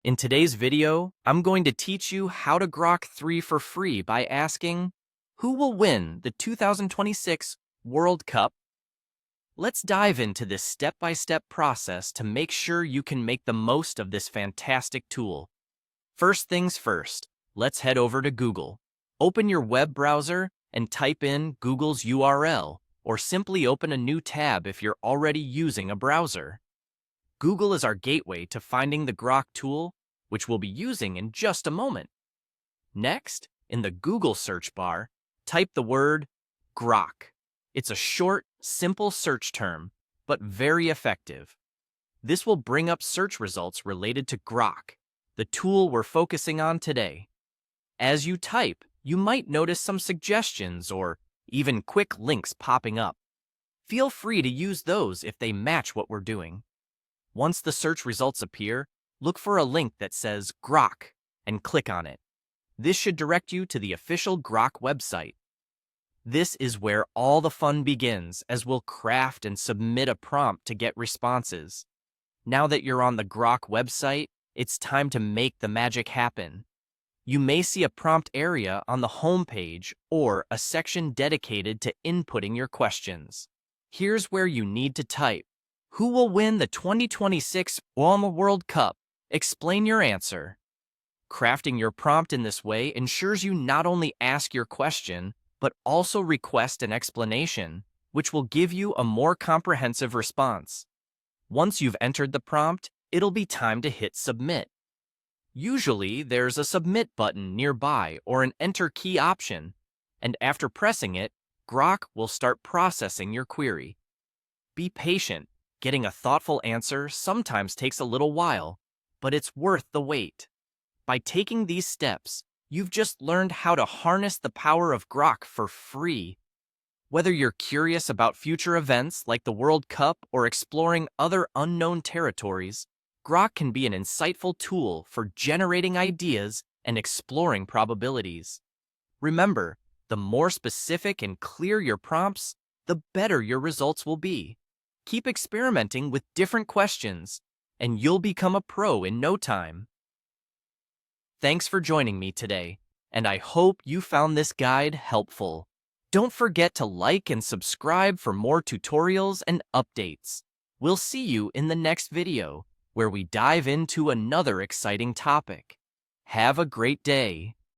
In today's video, I'm going to teach you how to Grok 3 for free by asking, who will win the 2026 World Cup? Let's dive into this step-by-step process to make sure you can make the most of this fantastic tool. First things first, let's head over to Google. Open your web browser and type in Google's URL, or simply open a new tab if you're already using a browser. Google is our gateway to finding the Grok tool, which we'll be using in just a moment. Next, in the Google search bar, type the word Grok. It's a short, simple search term, but very effective. This will bring up search results related to Grok, the tool we're focusing on today. As you type, you might notice some suggestions or even quick links popping up. Feel free to use those if they match what we're doing. Once the search results appear, look for a link that says Grok and click on it. This should direct you to the official Grok website. This is where all the fun begins, as we'll craft and submit a prompt to get responses. Now that you're on the Grok website, it's time to make the magic happen. You may see a prompt area on the home page or a section dedicated to inputting your questions. Here's where you need to type. Who will win the 2026 FIFA World Cup? Explain your answer. Crafting your prompt in this way ensures you not only ask your question, but also request an explanation, which will give you a more comprehensive response. Once you've entered the prompt, it'll be time to hit submit. Usually, there's a submit button nearby or an enter key option, and after pressing it, Grok will start processing your query. Be patient. Getting a thoughtful answer sometimes takes a little while, but it's worth the wait. By taking these steps, you've just learned how to harness the power of Grok for free. Whether you're curious about future events like the World Cup or exploring other unknown territories, Grok can be an insightful tool for generating ideas and exploring probabilities. Remember, the more specific and clear your prompts, the better your results will be. Keep experimenting with different questions, and you'll become a pro in no time. Thanks for joining me today, and I hope you found this guide helpful. Don't forget to like and subscribe for more tutorials and updates. We'll see you in the next video, where we dive into another exciting topic. Have a great day.